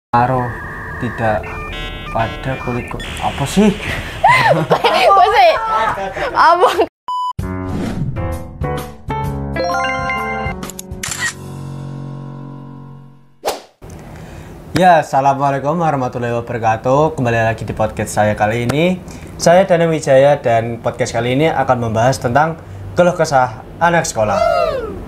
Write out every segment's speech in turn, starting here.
Pengaruh tidak pada kulit apa sih? Apa sih? Apa? Ya, assalamualaikum warahmatullahi wabarakatuh. Kembali lagi di podcast saya kali ini. Saya Dana Wijaya dan podcast kali ini akan membahas tentang keluh kesah anak sekolah.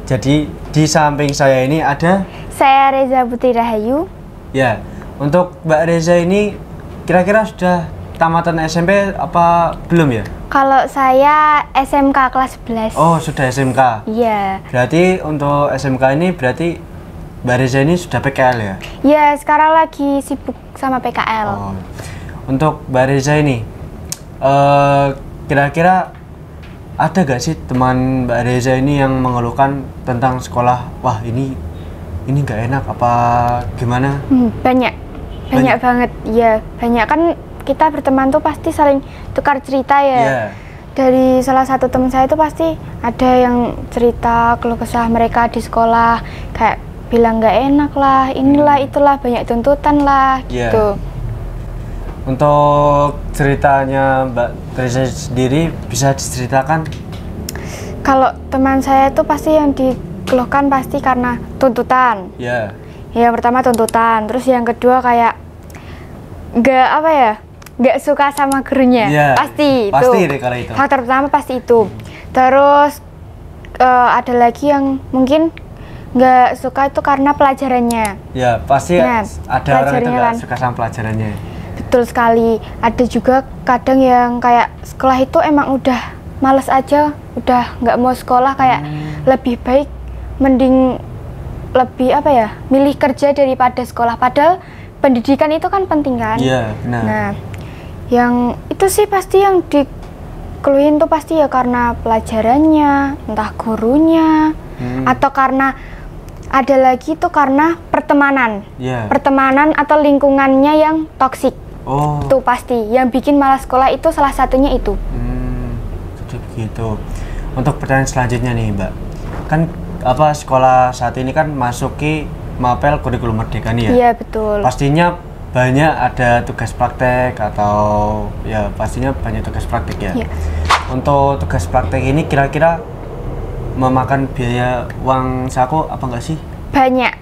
Jadi di samping saya ini ada Saya Reza Putri Rahayu. ya. Untuk Mbak Reza ini kira-kira sudah tamatan SMP apa belum ya? Kalau saya SMK kelas 11. Oh, sudah SMK. Iya. Berarti untuk SMK ini berarti Mbak Reza ini sudah PKL ya? Ya, sekarang lagi sibuk sama PKL. Oh. Untuk Mbak Reza ini kira-kira ada gak sih teman Mbak Reza ini yang mengeluhkan tentang sekolah? Wah, ini nggak enak apa gimana? Banyak banget. Ya, banyak kan kita berteman tuh pasti saling tukar cerita ya. Yeah. Dari salah satu teman saya itu pasti ada yang cerita keluh kesah mereka di sekolah, kayak bilang nggak enak lah, inilah itulah, banyak tuntutan lah, Yeah. gitu. Untuk ceritanya Mbak Reza sendiri bisa diceritakan? Kalau teman saya itu pasti yang dikeluhkan pasti karena tuntutan. Ya. Yang pertama tuntutan, terus yang kedua kayak nggak suka sama gurunya. Yeah. Pasti Pasti itu. deh kalau itu. Faktor pertama pasti itu. Terus ada lagi yang mungkin nggak suka itu karena pelajarannya. Ya, pasti Nah, ada orang itu pelajarannya nggak kan. suka sama pelajarannya. Betul sekali. Ada juga kadang yang kayak sekolah itu emang udah males aja, udah nggak mau sekolah, kayak lebih baik mending lebih milih kerja daripada sekolah. Padahal pendidikan itu kan penting kan. Iya, benar. Nah, yang itu sih pasti yang dikeluhin tuh pasti ya karena pelajarannya, entah gurunya, atau karena ada lagi tuh karena pertemanan. Iya. Pertemanan atau lingkungannya yang toksik. Oh. Itu pasti yang bikin malas sekolah, itu salah satunya itu. Jadi begitu. Untuk pertanyaan selanjutnya nih, Mbak. Kan sekolah saat ini kan masuki mapel kurikulum merdeka nih ya? Iya, betul. Pastinya banyak ada tugas praktek atau ya pastinya banyak tugas praktek ya. Iya. Untuk tugas praktek ini kira-kira memakan biaya uang saku apa enggak sih? Banyak.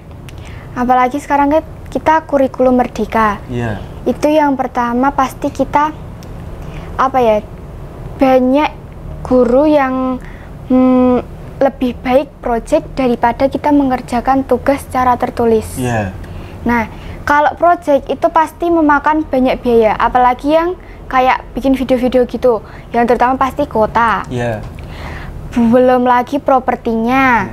Apalagi sekarang kan kita kurikulum merdeka. Iya. Itu yang pertama pasti kita banyak guru yang lebih baik project daripada kita mengerjakan tugas secara tertulis. Iya. Nah, kalau project itu pasti memakan banyak biaya, apalagi yang kayak bikin video-video gitu, yang terutama pasti kuota. Iya. Belum lagi propertinya,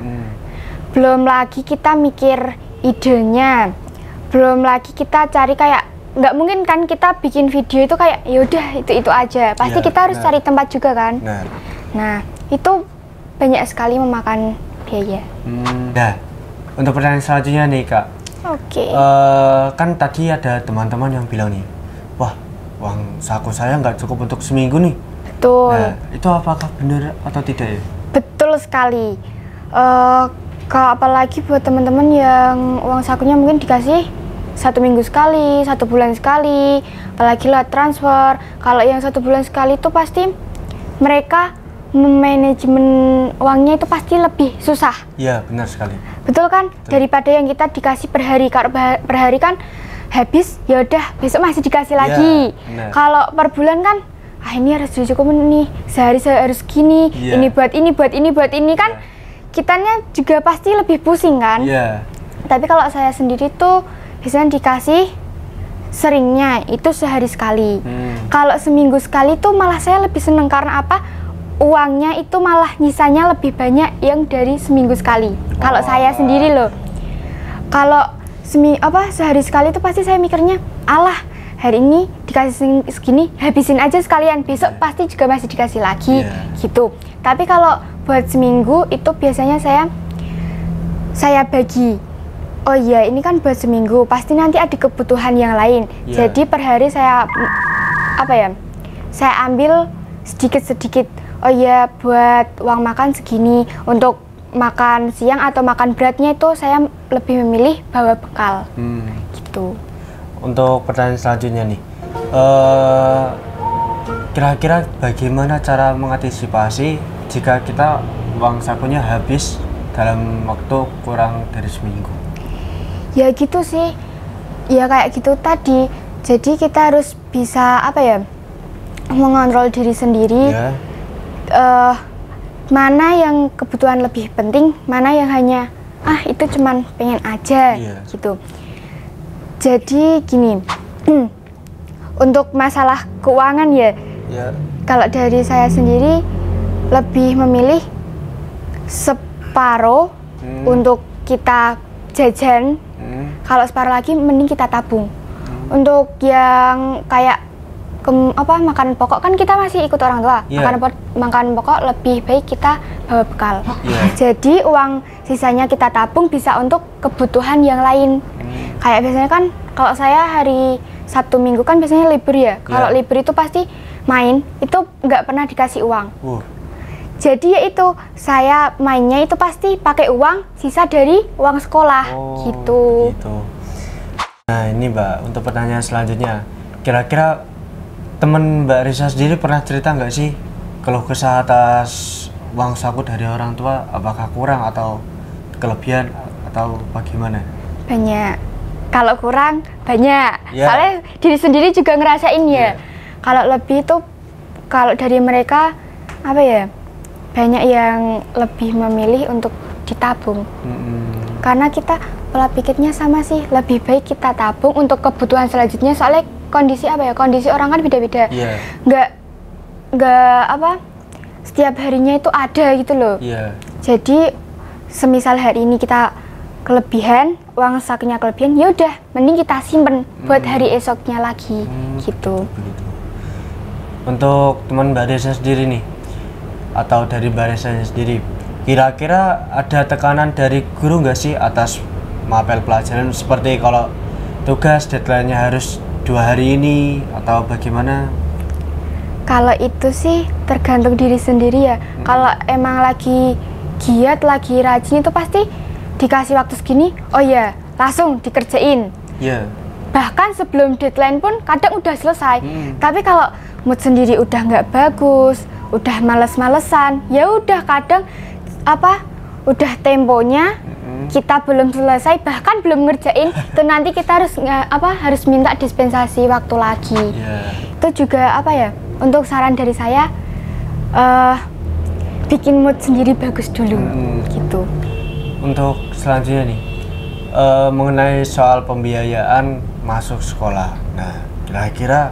belum lagi kita mikir idenya, belum lagi kita cari kayak, nggak mungkin kan kita bikin video itu kayak yaudah itu aja, pasti Ya, kita harus cari tempat juga kan. Nah, itu banyak sekali memakan biaya. Nah, untuk pertanyaan selanjutnya nih Kak. Oke. Kan tadi ada teman-teman yang bilang nih, wah uang saku saya nggak cukup untuk seminggu nih. Betul. Nah, itu apakah benar atau tidak ya? Betul sekali. Kalau apalagi buat teman-teman yang uang sakunya mungkin dikasih 1 minggu sekali, 1 bulan sekali, apalagi lewat transfer. Kalau yang 1 bulan sekali itu pasti mereka manajemen uangnya itu pasti lebih susah. Iya, benar sekali. Betul kan? Betul. Daripada yang kita dikasih per hari. Kalau per hari kan habis, ya udah besok masih dikasih lagi. Benar. Kalau per bulan kan, ini harus cukup nih, sehari harus gini, ini buat ini kan, kitanya juga pasti lebih pusing kan. Tapi kalau saya sendiri tuh biasanya dikasih seringnya itu sehari sekali. Kalau seminggu sekali tuh malah saya lebih seneng, karena apa? Uangnya itu malah nyisanya lebih banyak yang dari seminggu sekali. Kalau saya sendiri loh. Kalau sehari sekali itu pasti saya mikirnya, alah hari ini dikasih segini, habisin aja sekalian, besok pasti juga masih dikasih lagi, gitu. Tapi kalau buat seminggu itu biasanya saya bagi. Oh iya, ini kan buat seminggu, pasti nanti ada kebutuhan yang lain. Jadi per hari saya ambil sedikit-sedikit. Oh iya, buat uang makan segini, untuk makan siang atau makan beratnya itu saya lebih memilih bawa bekal. Gitu. untuk pertanyaan selanjutnya nih, kira-kira bagaimana cara mengantisipasi jika kita uang sakunya habis dalam waktu kurang dari seminggu? Ya gitu sih, ya kayak gitu tadi. Jadi kita harus bisa apa ya, mengontrol diri sendiri. Mana yang kebutuhan lebih penting, mana yang hanya itu cuman pengen aja gitu. Jadi gini, untuk masalah keuangan ya, kalau dari saya sendiri lebih memilih separuh untuk kita jajan, kalau separuh lagi mending kita tabung. Untuk yang kayak makanan pokok kan kita masih ikut orang tua, makanan pokok lebih baik kita bawa bekal. Jadi uang sisanya kita tabung bisa untuk kebutuhan yang lain. Kayak biasanya kan kalau saya hari Sabtu Minggu kan biasanya libur ya. Kalau libur itu pasti main, itu nggak pernah dikasih uang. Jadi ya itu, saya mainnya itu pasti pakai uang sisa dari uang sekolah gitu. Nah ini Mbak, untuk pertanyaan selanjutnya, kira-kira temen Mbak Risa sendiri pernah cerita nggak sih keluh kesah atas uang saku dari orang tua, apakah kurang atau kelebihan atau bagaimana? Banyak. Kalau kurang banyak. Soalnya diri sendiri juga ngerasain ya. Kalau lebih tuh, kalau dari mereka apa ya, banyak yang lebih memilih untuk ditabung. Karena kita pola pikirnya sama sih, lebih baik kita tabung untuk kebutuhan selanjutnya. Soalnya kondisi apa ya, kondisi orang kan beda-beda. Nggak apa, setiap harinya itu ada gitu loh. Jadi semisal hari ini kita kelebihan, uang sakunya kelebihan, ya udah mending kita simpen buat hari esoknya lagi gitu. Untuk teman Mbak Risa sendiri nih, atau dari Mbak Risa sendiri, kira-kira ada tekanan dari guru nggak sih atas mapel pelajaran, seperti kalau tugas deadline-nya harus 2 hari ini atau bagaimana? Kalau itu sih tergantung diri sendiri ya. Kalau emang lagi giat, lagi rajin itu pasti dikasih waktu segini, oh ya langsung dikerjain. Bahkan sebelum deadline pun kadang udah selesai. Tapi kalau mood sendiri udah nggak bagus, udah males-malesan, ya udah kadang udah temponya kita belum selesai, bahkan belum ngerjain, tuh nanti kita harus minta dispensasi waktu lagi. Itu juga untuk saran dari saya, bikin mood sendiri bagus dulu gitu. Untuk selanjutnya nih, mengenai soal pembiayaan masuk sekolah. Nah, kira-kira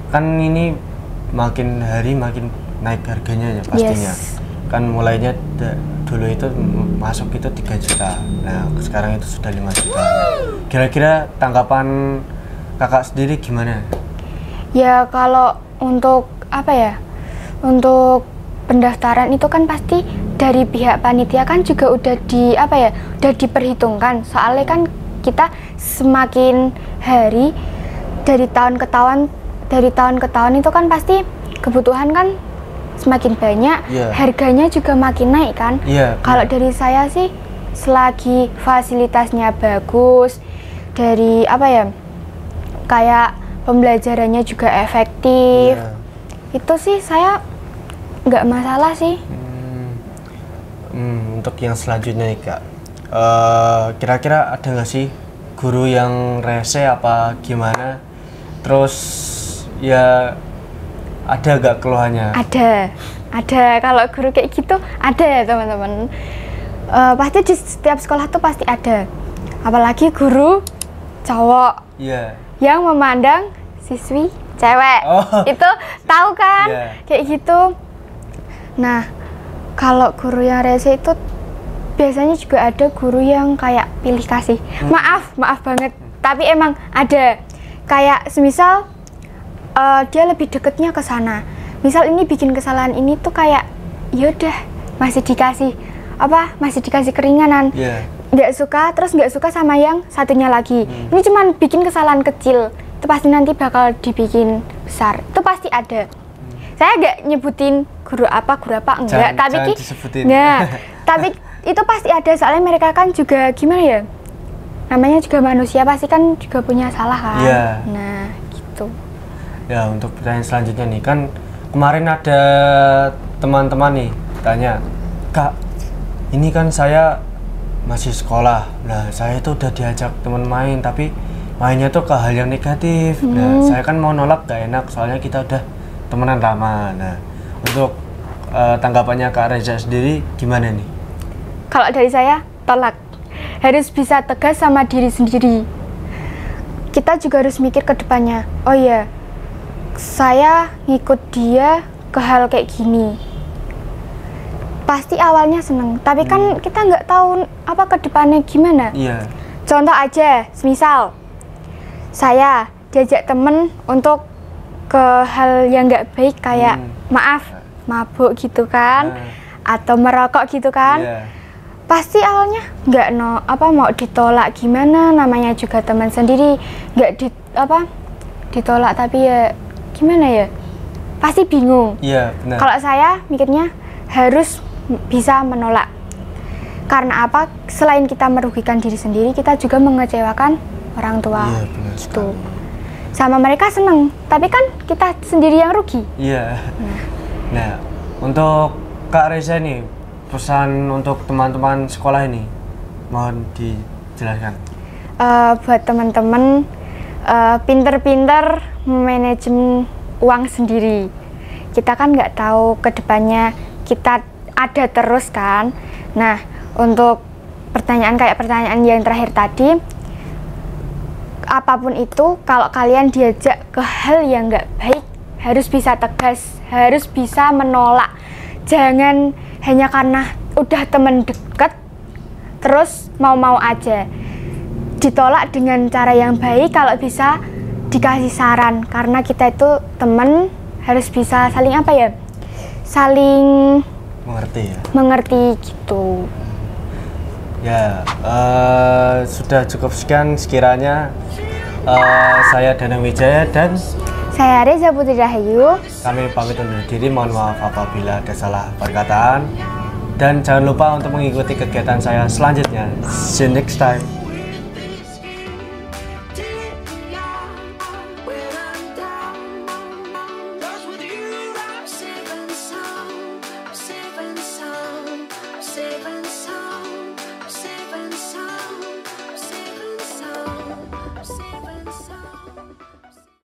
kan ini makin hari makin naik harganya ya pastinya. Kan mulainya dulu itu masuk itu 3 juta. Nah, sekarang itu sudah 5 juta. Kira-kira tanggapan kakak sendiri gimana? Ya kalau untuk untuk pendaftaran itu kan pasti dari pihak panitia kan juga udah udah diperhitungkan. Soalnya kan kita semakin hari dari tahun ke tahun itu kan pasti kebutuhan kan semakin banyak, harganya juga makin naik kan. Kalau dari saya sih, selagi fasilitasnya bagus, dari kayak pembelajarannya juga efektif, itu sih saya nggak masalah sih. Untuk yang selanjutnya nih Kak, kira-kira ada nggak sih guru yang rese apa gimana? Terus ya ada nggak keluhannya? Ada. Kalau guru kayak gitu ada ya teman-teman. Pasti di setiap sekolah tuh pasti ada. Apalagi guru cowok yang memandang siswi cewek. Itu tahu kan? Kayak gitu. Nah, kalau guru yang rese itu biasanya juga ada guru yang kayak pilih kasih. Maaf banget. Tapi emang ada. Kayak semisal dia lebih deketnya ke sana. Misal ini bikin kesalahan ini tuh kayak yaudah masih dikasih keringanan. Nggak suka sama yang satunya lagi. Ini cuman bikin kesalahan kecil. Itu pasti nanti bakal dibikin besar. Itu pasti ada. Saya nggak nyebutin guru apa enggak, tapi itu pasti ada. Soalnya mereka kan juga gimana ya, namanya juga manusia pasti kan juga punya salah kan. Iya. Nah gitu. Ya, untuk pertanyaan selanjutnya nih, kan kemarin ada teman-teman nih tanya, Kak, ini kan saya masih sekolah, nah saya itu udah diajak teman main tapi mainnya tuh ke hal yang negatif. Nah saya kan mau nolak gak enak soalnya kita udah temenan lama. Nah untuk tanggapannya Kak Reza sendiri gimana nih? Kalau dari saya, tolak. Harus bisa tegas sama diri sendiri. Kita juga harus mikir ke depannya. Oh iya, saya ngikut dia ke hal kayak gini. Pasti awalnya seneng, tapi kan kita nggak tahu apa ke depannya gimana. Iya. Contoh aja, misal saya diajak temen untuk ke hal yang nggak baik kayak maaf, mabuk gitu kan, atau merokok gitu kan. Pasti awalnya nggak mau ditolak gimana, namanya juga teman sendiri, nggak ditolak tapi ya gimana ya, pasti bingung. Iya, benar. Kalau saya mikirnya harus bisa menolak, karena apa, selain kita merugikan diri sendiri, kita juga mengecewakan orang tua. Iya, benar gitu. Sama mereka seneng, tapi kan kita sendiri yang rugi. Iya. Nah, untuk Kak Reza nih, pesan untuk teman-teman sekolah ini, mohon dijelaskan. Buat teman-teman, pinter-pinter manajemen uang sendiri. Kita kan nggak tahu ke depannya kita ada terus kan. Nah, untuk pertanyaan yang terakhir tadi, apapun itu, kalau kalian diajak ke hal yang nggak baik, harus bisa tegas, harus bisa menolak. Jangan hanya karena udah temen deket terus mau aja. Ditolak dengan cara yang baik, kalau bisa dikasih saran, karena kita itu temen harus bisa saling saling mengerti gitu. Ya, sudah cukup sekian sekiranya. Saya Danang Wijaya dan saya Reza Putri Rahayu. Kami pamit undur diri, mohon maaf apabila ada salah perkataan. Dan jangan lupa untuk mengikuti kegiatan saya selanjutnya. See you next time.